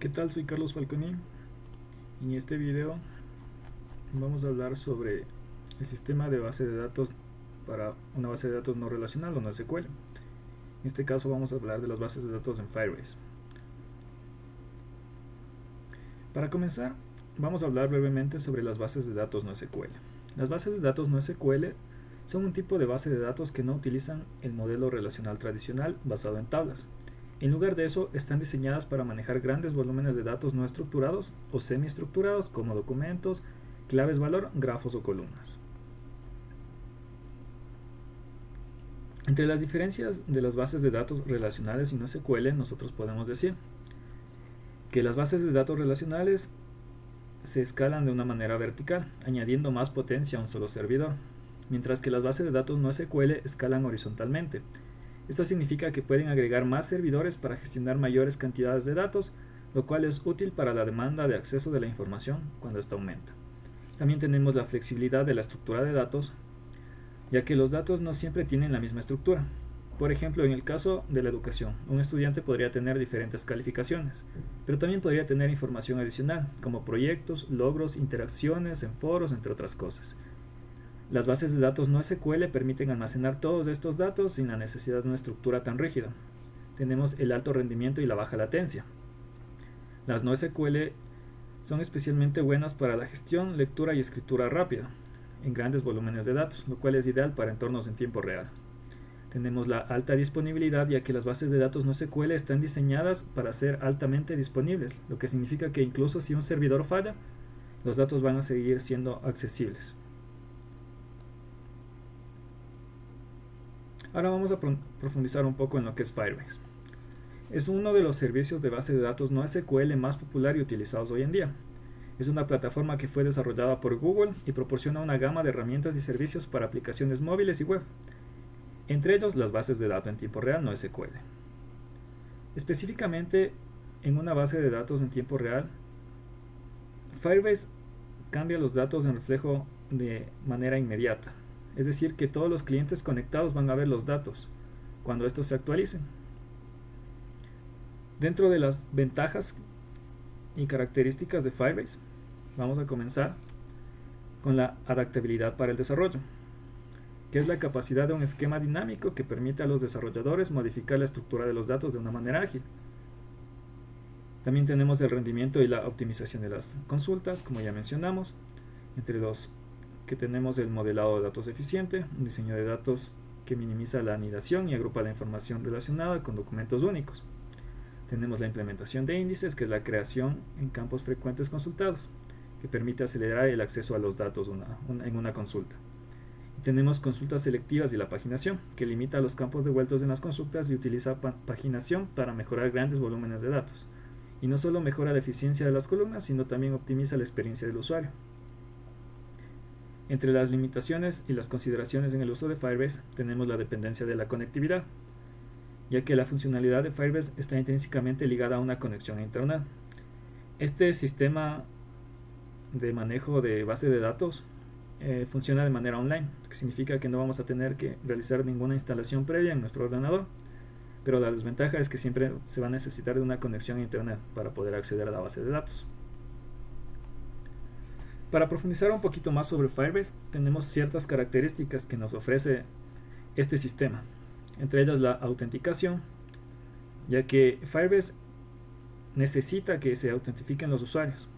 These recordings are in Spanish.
¿Qué tal? Soy Carlos Falconi y en este video vamos a hablar sobre el sistema de base de datos para una base de datos no relacional o no SQL. En este caso vamos a hablar de las bases de datos en Firebase. Para comenzar, vamos a hablar brevemente sobre las bases de datos no SQL. Las bases de datos no SQL son un tipo de base de datos que no utilizan el modelo relacional tradicional basado en tablas. En lugar de eso, están diseñadas para manejar grandes volúmenes de datos no estructurados o semiestructurados como documentos, claves valor, grafos o columnas. Entre las diferencias de las bases de datos relacionales y no SQL, nosotros podemos decir que las bases de datos relacionales se escalan de una manera vertical, añadiendo más potencia a un solo servidor, mientras que las bases de datos no SQL escalan horizontalmente. Esto significa que pueden agregar más servidores para gestionar mayores cantidades de datos, lo cual es útil para la demanda de acceso de la información cuando ésta aumenta. También tenemos la flexibilidad de la estructura de datos, ya que los datos no siempre tienen la misma estructura. Por ejemplo, en el caso de la educación, un estudiante podría tener diferentes calificaciones, pero también podría tener información adicional, como proyectos, logros, interacciones en foros, entre otras cosas. Las bases de datos no SQL permiten almacenar todos estos datos sin la necesidad de una estructura tan rígida. Tenemos el alto rendimiento y la baja latencia. Las no SQL son especialmente buenas para la gestión, lectura y escritura rápida en grandes volúmenes de datos, lo cual es ideal para entornos en tiempo real. Tenemos la alta disponibilidad, ya que las bases de datos no SQL están diseñadas para ser altamente disponibles, lo que significa que incluso si un servidor falla, los datos van a seguir siendo accesibles. Ahora vamos a profundizar un poco en lo que es Firebase. Es uno de los servicios de base de datos no SQL más popular y utilizados hoy en día. Es una plataforma que fue desarrollada por Google y proporciona una gama de herramientas y servicios para aplicaciones móviles y web, entre ellos las bases de datos en tiempo real no SQL. Específicamente, en una base de datos en tiempo real, Firebase cambia los datos en reflejo de manera inmediata. Es decir, que todos los clientes conectados van a ver los datos cuando estos se actualicen. Dentro de las ventajas y características de Firebase, vamos a comenzar con la adaptabilidad para el desarrollo, que es la capacidad de un esquema dinámico que permite a los desarrolladores modificar la estructura de los datos de una manera ágil. También tenemos el rendimiento y la optimización de las consultas, como ya mencionamos, entre los que tenemos el modelado de datos eficiente, un diseño de datos que minimiza la anidación y agrupa la información relacionada con documentos únicos. Tenemos la implementación de índices, que es la creación en campos frecuentes consultados, que permite acelerar el acceso a los datos en una consulta. Y tenemos consultas selectivas y la paginación, que limita los campos devueltos en las consultas y utiliza paginación para mejorar grandes volúmenes de datos. Y no solo mejora la eficiencia de las columnas, sino también optimiza la experiencia del usuario. Entre las limitaciones y las consideraciones en el uso de Firebase tenemos la dependencia de la conectividad, ya que la funcionalidad de Firebase está intrínsecamente ligada a una conexión a Internet. Este sistema de manejo de base de datos funciona de manera online, lo que significa que no vamos a tener que realizar ninguna instalación previa en nuestro ordenador, pero la desventaja es que siempre se va a necesitar de una conexión a Internet para poder acceder a la base de datos. Para profundizar un poquito más sobre Firebase, tenemos ciertas características que nos ofrece este sistema, entre ellas la autenticación, ya que Firebase necesita que se autentifiquen los usuarios,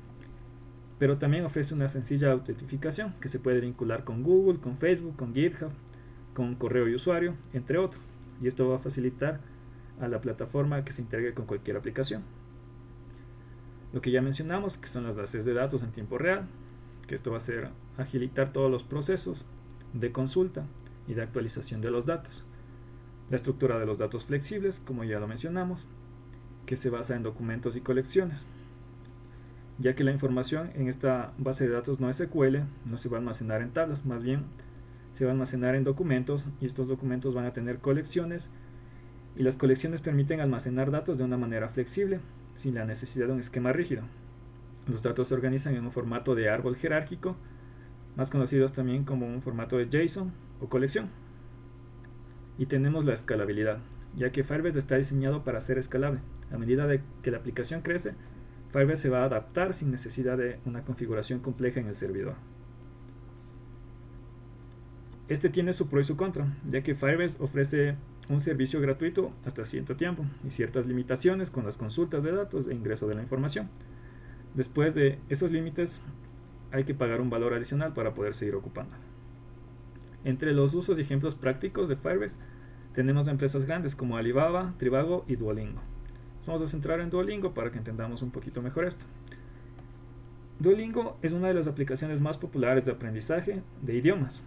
pero también ofrece una sencilla autentificación que se puede vincular con Google, con Facebook, con GitHub, con correo y usuario, entre otros, y esto va a facilitar a la plataforma que se integre con cualquier aplicación. Lo que ya mencionamos, que son las bases de datos en tiempo real, que esto va a hacer agilitar todos los procesos de consulta y de actualización de los datos. La estructura de los datos flexibles, como ya lo mencionamos, que se basa en documentos y colecciones, ya que la información en esta base de datos no SQL no se va a almacenar en tablas, más bien se va a almacenar en documentos, y estos documentos van a tener colecciones, y las colecciones permiten almacenar datos de una manera flexible, sin la necesidad de un esquema rígido. Los datos se organizan en un formato de árbol jerárquico, más conocidos también como un formato de JSON o colección. Y tenemos la escalabilidad, ya que Firebase está diseñado para ser escalable. A medida de que la aplicación crece, Firebase se va a adaptar sin necesidad de una configuración compleja en el servidor. Este tiene su pro y su contra, ya que Firebase ofrece un servicio gratuito hasta cierto tiempo y ciertas limitaciones con las consultas de datos e ingreso de la información. Después de esos límites hay que pagar un valor adicional para poder seguir ocupando. Entre los usos y ejemplos prácticos de Firebase tenemos empresas grandes como Alibaba, Trivago y Duolingo. Nos vamos a centrar en Duolingo para que entendamos un poquito mejor esto. Duolingo es una de las aplicaciones más populares de aprendizaje de idiomas.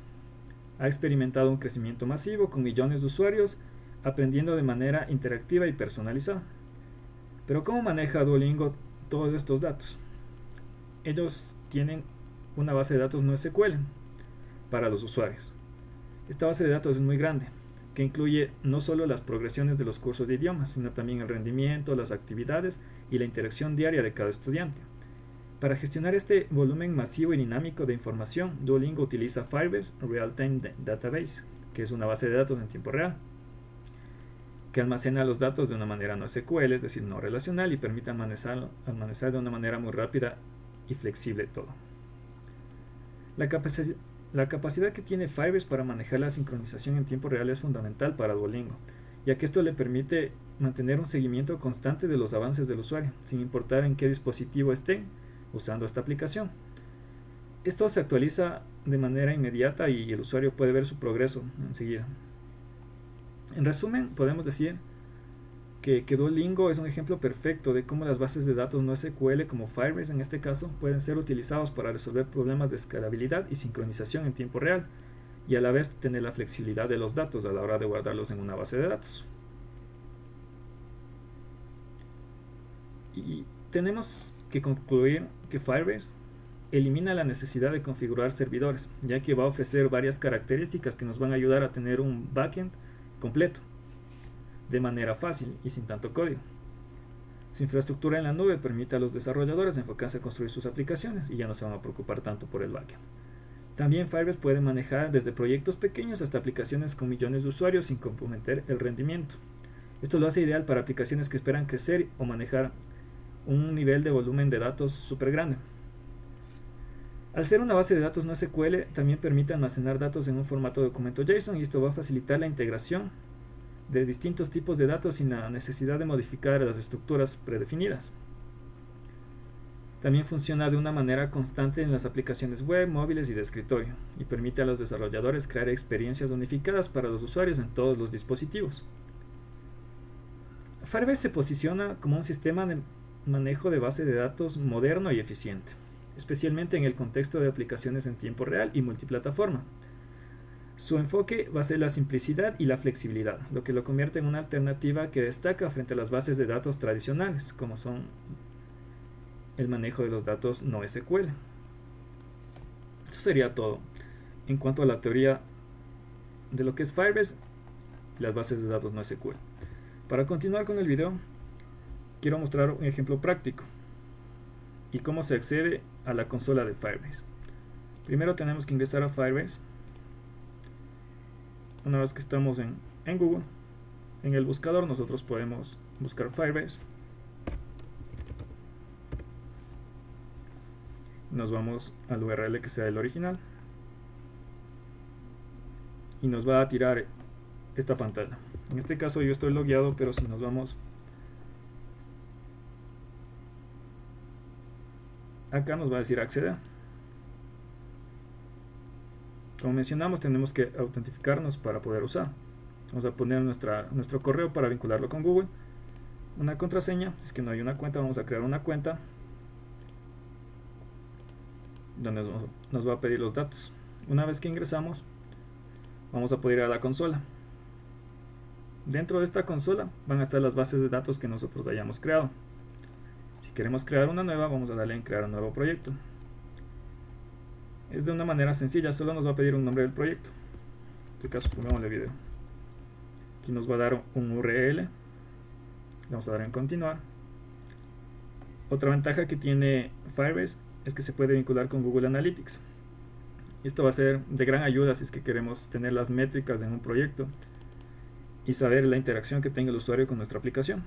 Ha experimentado un crecimiento masivo con millones de usuarios aprendiendo de manera interactiva y personalizada. Pero ¿cómo maneja Duolingo todos estos datos? Ellos tienen una base de datos NoSQL para los usuarios. Esta base de datos es muy grande, que incluye no solo las progresiones de los cursos de idiomas, sino también el rendimiento, las actividades y la interacción diaria de cada estudiante. Para gestionar este volumen masivo y dinámico de información, Duolingo utiliza Firebase Real-Time Database, que es una base de datos en tiempo real, que almacena los datos de una manera NoSQL, es decir, no relacional, y permite almacenar de una manera muy rápida y flexible todo. La capacidad que tiene Firebase para manejar la sincronización en tiempo real es fundamental para Duolingo, ya que esto le permite mantener un seguimiento constante de los avances del usuario, sin importar en qué dispositivo estén usando esta aplicación. Esto se actualiza de manera inmediata y el usuario puede ver su progreso enseguida. En resumen, podemos decir que Duolingo es un ejemplo perfecto de cómo las bases de datos NoSQL como Firebase en este caso pueden ser utilizados para resolver problemas de escalabilidad y sincronización en tiempo real y a la vez tener la flexibilidad de los datos a la hora de guardarlos en una base de datos. Y tenemos que concluir que Firebase elimina la necesidad de configurar servidores, ya que va a ofrecer varias características que nos van a ayudar a tener un backend completo de manera fácil y sin tanto código. Su infraestructura en la nube permite a los desarrolladores enfocarse a construir sus aplicaciones y ya no se van a preocupar tanto por el backend. También Firebase puede manejar desde proyectos pequeños hasta aplicaciones con millones de usuarios sin comprometer el rendimiento. Esto lo hace ideal para aplicaciones que esperan crecer o manejar un nivel de volumen de datos súper grande. Al ser una base de datos NoSQL, también permite almacenar datos en un formato de documento JSON y esto va a facilitar la integración de distintos tipos de datos sin la necesidad de modificar las estructuras predefinidas. También funciona de una manera constante en las aplicaciones web, móviles y de escritorio y permite a los desarrolladores crear experiencias unificadas para los usuarios en todos los dispositivos. Firebase se posiciona como un sistema de manejo de base de datos moderno y eficiente, especialmente en el contexto de aplicaciones en tiempo real y multiplataforma. Su enfoque va a ser la simplicidad y la flexibilidad, lo que lo convierte en una alternativa que destaca frente a las bases de datos tradicionales, como son el manejo de los datos NoSQL. Eso sería todo en cuanto a la teoría de lo que es Firebase y las bases de datos NoSQL. Para continuar con el video, quiero mostrar un ejemplo práctico y cómo se accede a la consola de Firebase. Primero tenemos que ingresar a Firebase. Una vez que estamos en Google, en el buscador nosotros podemos buscar Firebase. Nos vamos al URL que sea el original y nos va a tirar esta pantalla. En este caso yo estoy logueado, pero si nos vamos acá nos va a decir acceder. Como mencionamos, tenemos que autentificarnos para poder usar. Vamos a poner nuestro correo para vincularlo con Google, una contraseña. Si es que no hay una cuenta, vamos a crear una cuenta donde nos va a pedir los datos. Una vez que ingresamos, vamos a poder ir a la consola. Dentro de esta consola van a estar las bases de datos que nosotros hayamos creado. Si queremos crear una nueva, vamos a darle en crear un nuevo proyecto. Es de una manera sencilla, solo nos va a pedir un nombre del proyecto. En este caso, pongámosle video. Aquí nos va a dar un URL. Le vamos a dar en continuar. Otra ventaja que tiene Firebase es que se puede vincular con Google Analytics. Esto va a ser de gran ayuda si es que queremos tener las métricas en un proyecto y saber la interacción que tenga el usuario con nuestra aplicación.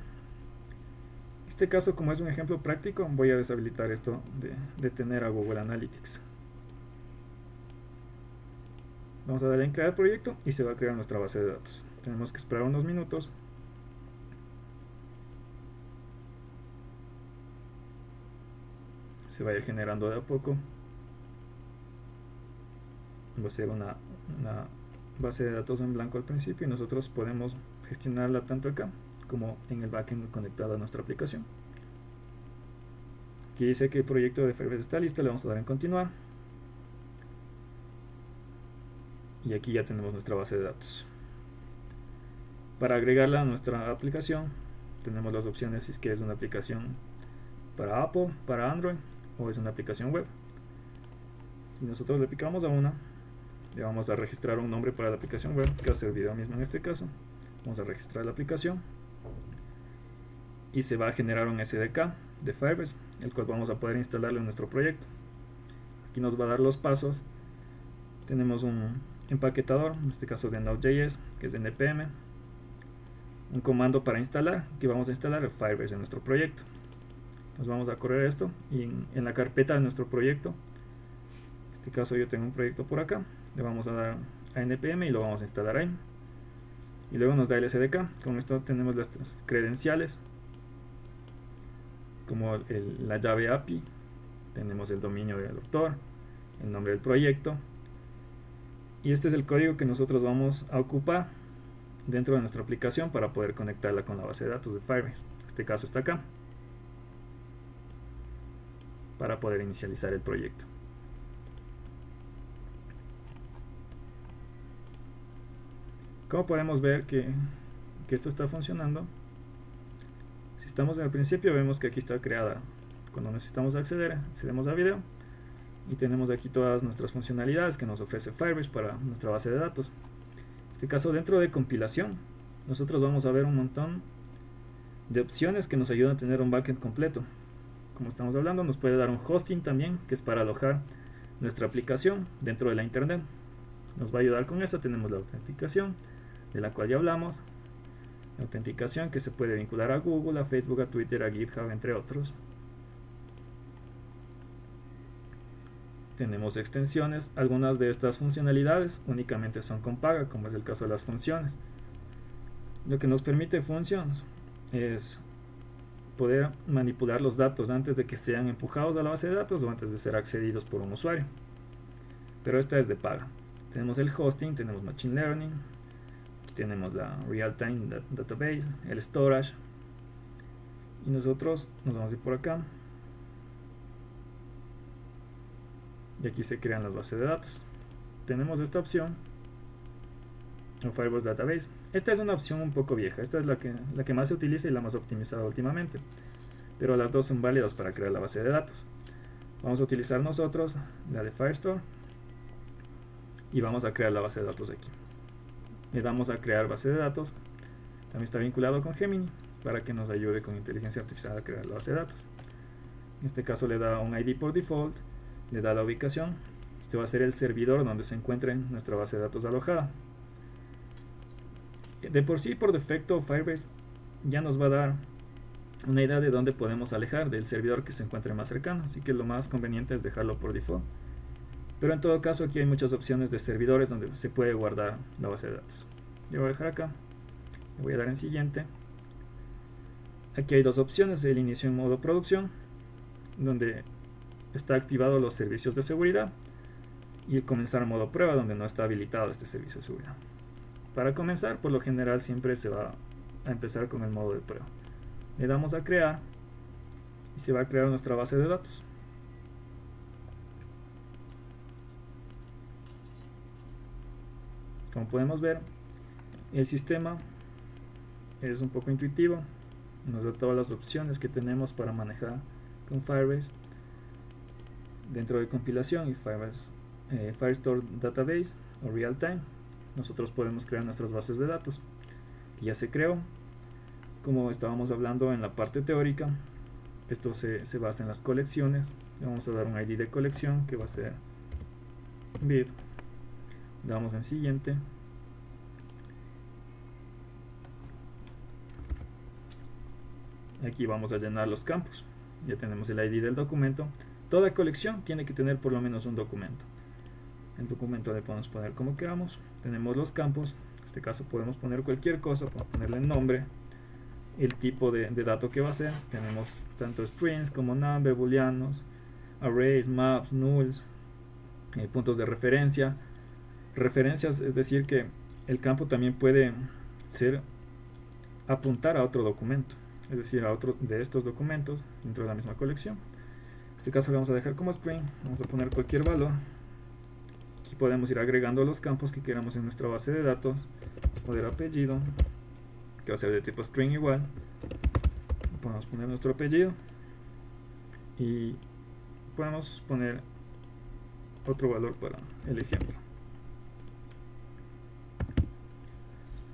este caso, como es un ejemplo práctico, voy a deshabilitar esto de tener a Google Analytics. Vamos a darle en crear proyecto y se va a crear nuestra base de datos. Tenemos que esperar unos minutos. Se va a ir generando de a poco. Va a ser una base de datos en blanco al principio y nosotros podemos gestionarla tanto acá como en el backend conectado a nuestra aplicación. Aquí dice que el proyecto de Firebase está listo, le vamos a dar en continuar. Y aquí ya tenemos nuestra base de datos. Para agregarla a nuestra aplicación tenemos las opciones si es que es una aplicación para Apple, para Android o es una aplicación web. Si nosotros le picamos a una, le vamos a registrar un nombre para la aplicación web, que va a ser video mismo en este caso. Vamos a registrar la aplicación y se va a generar un SDK de Firebase, el cual vamos a poder instalarlo en nuestro proyecto. Aquí nos va a dar los pasos. Tenemos un empaquetador, en este caso de Node.js, que es de npm, un comando para instalar, que vamos a instalar el Firebase en nuestro proyecto. Nos vamos a correr esto y en la carpeta de nuestro proyecto, en este caso yo tengo un proyecto por acá, le vamos a dar a npm y lo vamos a instalar ahí. Y luego nos da el SDK. Con esto tenemos las credenciales, como la llave API, tenemos el dominio del autor, el nombre del proyecto, y este es el código que nosotros vamos a ocupar dentro de nuestra aplicación para poder conectarla con la base de datos de Firebase. En este caso está acá, para poder inicializar el proyecto. Como podemos ver que esto está funcionando, si estamos al principio vemos que aquí está creada. Cuando necesitamos acceder, accedemos a video y tenemos aquí todas nuestras funcionalidades que nos ofrece Firebase para nuestra base de datos. En este caso, dentro de compilación, nosotros vamos a ver un montón de opciones que nos ayudan a tener un backend completo. Como estamos hablando, nos puede dar un hosting también, que es para alojar nuestra aplicación dentro de la internet. Nos va a ayudar con esto. Tenemos la autentificación, de la cual ya hablamos, la autenticación que se puede vincular a Google, a Facebook, a Twitter, a GitHub, entre otros. Tenemos extensiones. Algunas de estas funcionalidades únicamente son con paga, como es el caso de las funciones. Lo que nos permite Functions es poder manipular los datos antes de que sean empujados a la base de datos o antes de ser accedidos por un usuario, pero esta es de paga. Tenemos el hosting, tenemos Machine Learning, tenemos la Real-Time Database, el Storage, y nosotros nos vamos a ir por acá y aquí se crean las bases de datos. Tenemos esta opción, el Firebase Database. Esta es una opción un poco vieja, esta es la que más se utiliza y la más optimizada últimamente, pero las dos son válidas para crear la base de datos. Vamos a utilizar nosotros la de Firestore y vamos a crear la base de datos aquí. Le damos a crear base de datos. También está vinculado con Gemini para que nos ayude con inteligencia artificial a crear la base de datos. En este caso le da un ID por default, le da la ubicación. Este va a ser el servidor donde se encuentre nuestra base de datos alojada. De por sí, por defecto, Firebase ya nos va a dar una idea de dónde podemos alejar del servidor que se encuentre más cercano, así que lo más conveniente es dejarlo por default. Pero en todo caso aquí hay muchas opciones de servidores donde se puede guardar la base de datos. Yo voy a dejar acá, le voy a dar en siguiente. Aquí hay dos opciones: el inicio en modo producción, donde está activado los servicios de seguridad, y el comenzar en modo prueba, donde no está habilitado este servicio de seguridad. Para comenzar, por lo general siempre se va a empezar con el modo de prueba. Le damos a crear y se va a crear nuestra base de datos. Como podemos ver, el sistema es un poco intuitivo, nos da todas las opciones que tenemos para manejar con Firebase dentro de compilación y Firestore Database o Real-Time. Nosotros podemos crear nuestras bases de datos. Ya se creó. Como estábamos hablando en la parte teórica, esto se basa en las colecciones. Le vamos a dar un ID de colección que va a ser bit. Le damos en siguiente. Aquí vamos a llenar los campos. Ya tenemos el ID del documento. Toda colección tiene que tener por lo menos un documento. El documento le podemos poner como queramos. Tenemos los campos. En este caso podemos poner cualquier cosa. Podemos ponerle el nombre, el tipo de dato que va a ser. Tenemos tanto strings como number, booleanos, arrays, maps, nulls, puntos de referencia. Referencias, es decir que el campo también puede ser apuntar a otro documento, es decir, a otro de estos documentos dentro de la misma colección. En este caso lo vamos a dejar como string, vamos a poner cualquier valor. Aquí podemos ir agregando los campos que queramos en nuestra base de datos. Poner apellido, que va a ser de tipo string igual. Podemos poner nuestro apellido y podemos poner otro valor para el ejemplo.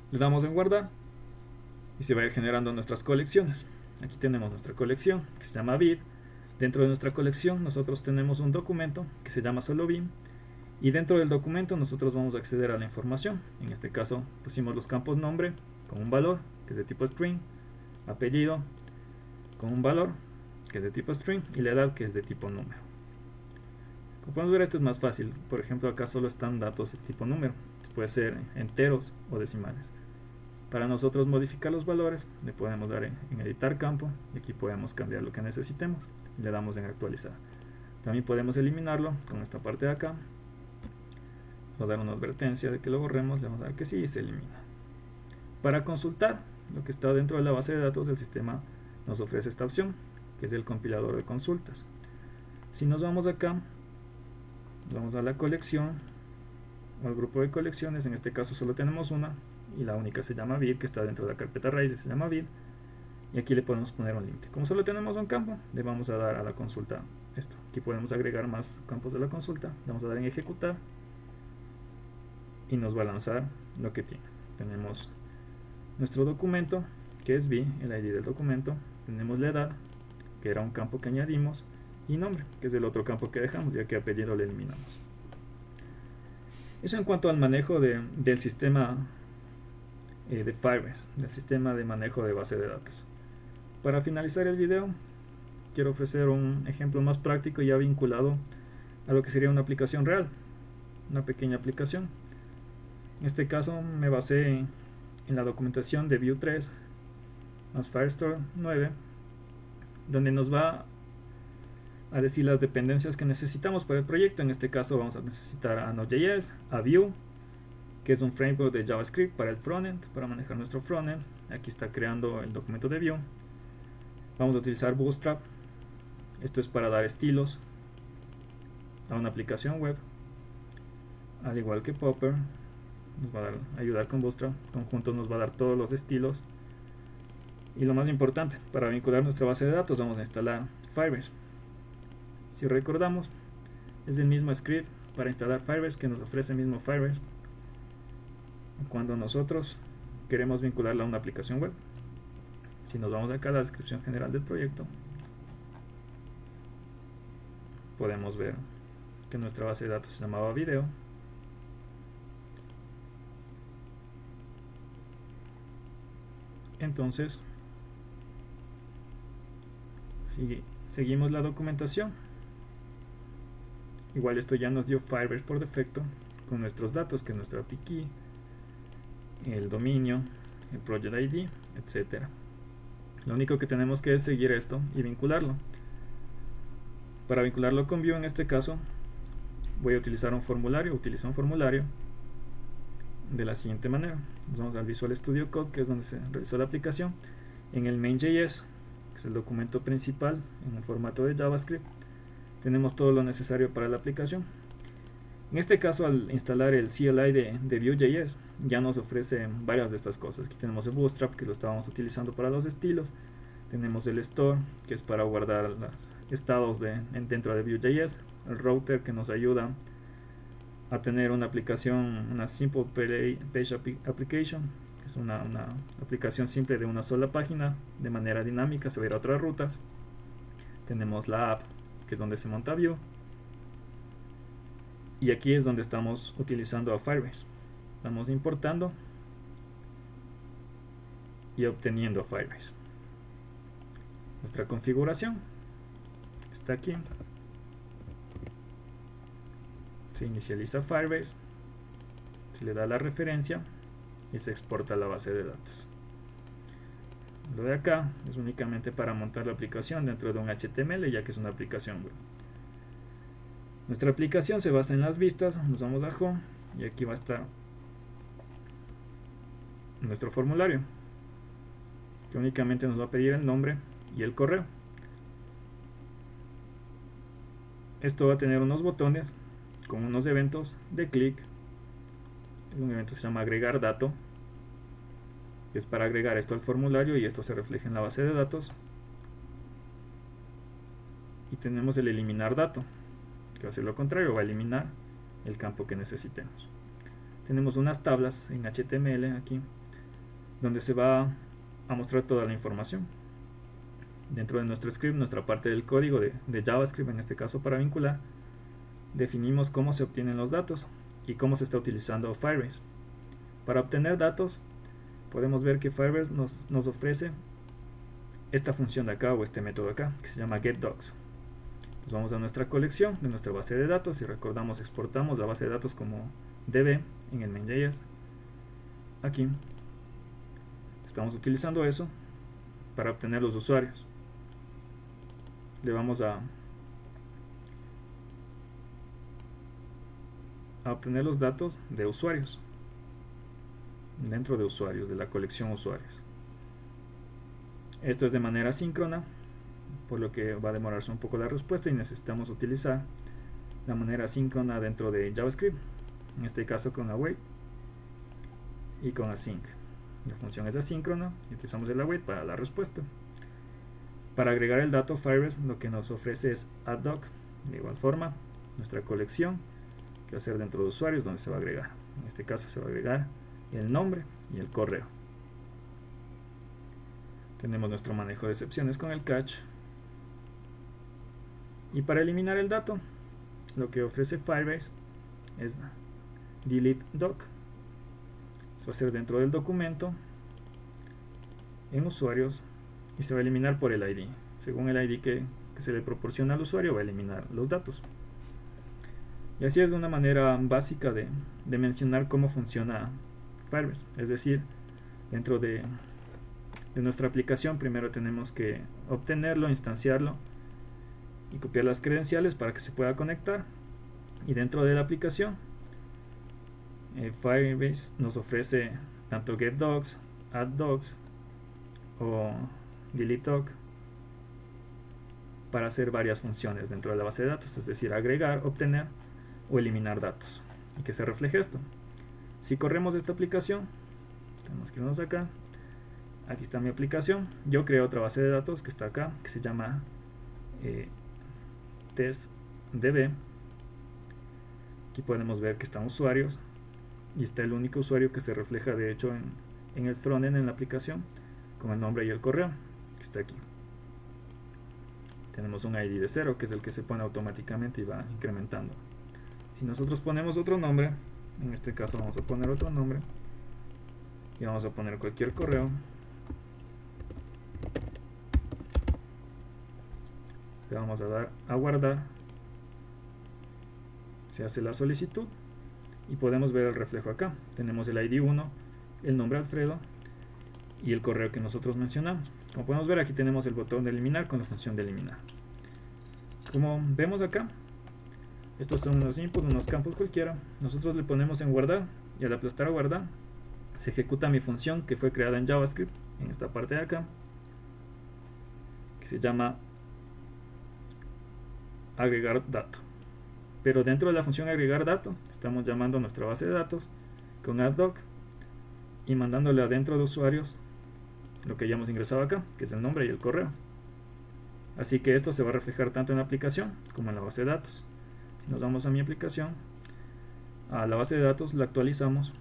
Le damos en guardar y se va a ir generando nuestras colecciones. Aquí tenemos nuestra colección que se llama vid. Dentro de nuestra colección nosotros tenemos un documento que se llama solo bin, y dentro del documento nosotros vamos a acceder a la información. En este caso pusimos los campos nombre con un valor que es de tipo string, apellido con un valor que es de tipo string y la edad que es de tipo número. Como podemos ver, esto es más fácil. Por ejemplo, acá solo están datos de tipo número, puede ser enteros o decimales. Para nosotros modificar los valores le podemos dar en editar campo y aquí podemos cambiar lo que necesitemos y le damos en actualizar. También podemos eliminarlo con esta parte de acá o dar una advertencia de que lo borremos. Le vamos a dar que sí y se elimina. Para consultar lo que está dentro de la base de datos, el sistema nos ofrece esta opción que es el compilador de consultas. Si nos vamos acá, vamos a la colección o al grupo de colecciones. En este caso solo tenemos una y la única se llama vid, que está dentro de la carpeta raíz, se llama vid, y aquí le podemos poner un límite. Como solo tenemos un campo, le vamos a dar a la consulta esto. Aquí podemos agregar más campos de la consulta, le vamos a dar en ejecutar y nos va a lanzar lo que tiene. Tenemos nuestro documento que es vid, el ID del documento, tenemos la edad, que era un campo que añadimos, y nombre, que es el otro campo que dejamos, ya que apellido le eliminamos. Eso en cuanto al manejo del sistema de Firebase, del sistema de manejo de base de datos. Para finalizar el video, quiero ofrecer un ejemplo más práctico ya vinculado a lo que sería una aplicación real, una pequeña aplicación. En este caso me basé en la documentación de Vue 3 más Firestore 9, donde nos va a decir las dependencias que necesitamos para el proyecto. En este caso vamos a necesitar a Node.js, a Vue, que es un framework de JavaScript para el frontend, para manejar nuestro frontend. Aquí está creando el documento de Vue. Vamos a utilizar Bootstrap. Esto es para dar estilos a una aplicación web, al igual que Popper. Nos va a ayudar con Bootstrap. Conjuntos nos va a dar todos los estilos. Y lo más importante, para vincular nuestra base de datos vamos a instalar Firebase. Si recordamos, es el mismo script para instalar Firebase que nos ofrece el mismo Firebase cuando nosotros queremos vincularla a una aplicación web. Si nos vamos acá a la descripción general del proyecto, podemos ver que nuestra base de datos se llamaba video. Entonces seguimos la documentación. Igual esto ya nos dio Firebase por defecto con nuestros datos, que es nuestra API key, el dominio, el project ID, etcétera. Lo único que tenemos que es seguir esto y vincularlo. Para vincularlo con Vue, en este caso voy a utilizar un formulario. Utilizo un formulario de la siguiente manera. Nos vamos al Visual Studio Code, que es donde se realizó la aplicación. En el main.js, que es el documento principal en un formato de JavaScript, tenemos todo lo necesario para la aplicación. En este caso, al instalar el CLI de Vue.js, ya nos ofrece varias de estas cosas. Aquí tenemos el Bootstrap, que lo estábamos utilizando para los estilos. Tenemos el Store, que es para guardar los estados dentro de Vue.js. El Router, que nos ayuda a tener una aplicación, una Simple Page Application, que es una aplicación simple de una sola página, de manera dinámica, se va a ir a otras rutas. Tenemos la app, que es donde se monta Vue. Y aquí es donde estamos utilizando a Firebase. Estamos importando y obteniendo a Firebase. nuestra configuración. Está aquí. Se inicializa Firebase, se le da la referencia y se exporta a la base de datos. Lo de acá es únicamente para montar la aplicación dentro de un HTML, ya que es una aplicación web. Nuestra aplicación se basa en las vistas. Nos vamos a Home y aquí va a estar nuestro formulario, que únicamente nos va a pedir el nombre y el correo. Esto va a tener unos botones con unos eventos de clic. Un evento se llama agregar dato, que es para agregar esto al formulario y esto se refleja en la base de datos. Y tenemos el eliminar dato, que va a ser lo contrario, va a eliminar el campo que necesitemos. Tenemos unas tablas en HTML aquí, donde se va a mostrar toda la información. Dentro de nuestro script, nuestra parte del código de JavaScript, en este caso para vincular, definimos cómo se obtienen los datos y cómo se está utilizando Firebase. Para obtener datos, podemos ver que Firebase nos ofrece esta función de acá o este método de acá, que se llama getDocs. Nos vamos a nuestra colección de nuestra base de datos y recordamos, exportamos la base de datos como db en el main.js. Aquí estamos utilizando eso para obtener los usuarios. Le vamos a obtener los datos de usuarios dentro de usuarios, de la colección usuarios. Esto es de manera síncrona, por lo que va a demorarse un poco la respuesta y necesitamos utilizar la manera síncrona dentro de JavaScript, en este caso con await y con async. La función es asíncrona y utilizamos el await para la respuesta. Para agregar el dato, Firebase lo que nos ofrece es addDoc. De igual forma, nuestra colección, que va a ser dentro de usuarios, donde se va a agregar. En este caso se va a agregar el nombre y el correo. Tenemos nuestro manejo de excepciones con el catch. Y para eliminar el dato, lo que ofrece Firebase es delete doc. Se va a hacer dentro del documento, en usuarios, y se va a eliminar por el ID. Según el ID que se le proporciona al usuario, va a eliminar los datos. Y así es de una manera básica de mencionar cómo funciona Firebase. Es decir, dentro de nuestra aplicación primero tenemos que obtenerlo, instanciarlo y copiar las credenciales para que se pueda conectar. Y dentro de la aplicación, Firebase nos ofrece tanto getDocs, addDocs o deleteDoc para hacer varias funciones dentro de la base de datos, es decir, agregar, obtener o eliminar datos, y que se refleje esto. Si corremos esta aplicación, tenemos que irnos acá. Aquí está mi aplicación. Yo creo otra base de datos que está acá, que se llama testdb. Aquí podemos ver que están usuarios y está el único usuario que se refleja de hecho en el frontend, en la aplicación, con el nombre y el correo, que está aquí. Tenemos un ID de 0, que es el que se pone automáticamente y va incrementando. Si nosotros ponemos otro nombre, en este caso vamos a poner otro nombre y vamos a poner cualquier correo, le vamos a dar a guardar, se hace la solicitud y podemos ver el reflejo acá. Tenemos el ID 1, el nombre Alfredo y el correo que nosotros mencionamos. Como podemos ver, aquí tenemos el botón de eliminar con la función de eliminar. Como vemos acá, estos son unos inputs, unos campos cualquiera. Nosotros le ponemos en guardar y al aplastar a guardar se ejecuta mi función que fue creada en JavaScript en esta parte de acá, que se llama agregar dato. Pero dentro de la función agregar dato estamos llamando a nuestra base de datos con addDoc y mandándole adentro de usuarios lo que ya hemos ingresado acá, que es el nombre y el correo. Así que esto se va a reflejar tanto en la aplicación como en la base de datos. Si nos vamos a mi aplicación, a la base de datos la actualizamos.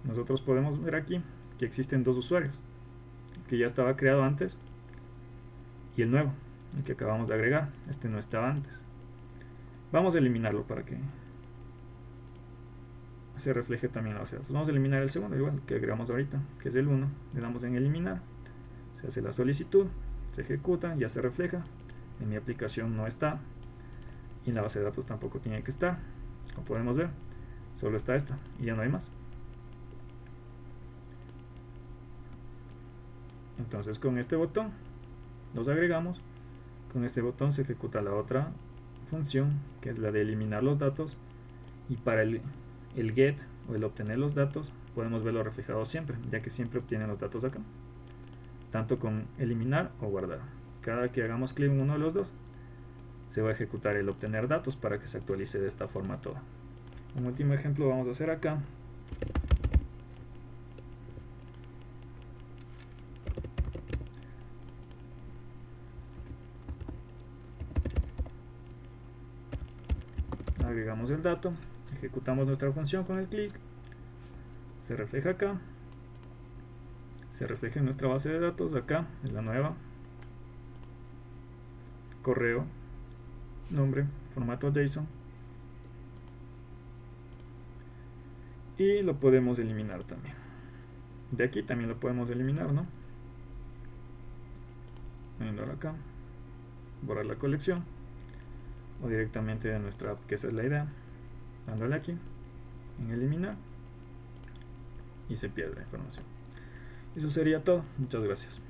Nosotros podemos ver aquí que existen dos usuarios, el que ya estaba creado antes y el nuevo, el que acabamos de agregar. Este no estaba antes. Vamos a eliminarlo para que se refleje también la base de datos. Vamos a eliminar el segundo, igual que agregamos ahorita, que es el 1. Le damos en eliminar, se hace la solicitud, se ejecuta, ya se refleja. En mi aplicación no está, y en la base de datos tampoco tiene que estar. Como podemos ver, solo está esta y ya no hay más. Entonces con este botón los agregamos. Con este botón se ejecuta la otra función, que es la de eliminar los datos, y para el get o el obtener los datos podemos verlo reflejado siempre, ya que siempre obtienen los datos acá, tanto con eliminar o guardar. Cada que hagamos clic en uno de los dos, se va a ejecutar el obtener datos para que se actualice de esta forma todo. Un último ejemplo vamos a hacer acá. Agregamos el dato, ejecutamos nuestra función con el clic, se refleja acá, se refleja en nuestra base de datos, acá es la nueva, correo, nombre, formato JSON, y lo podemos eliminar también. De aquí también lo podemos eliminar, ¿no? Dándole acá, borrar la colección, o directamente de nuestra app, que esa es la idea, dándole aquí en eliminar y se pierde la información. Eso sería todo. Muchas gracias.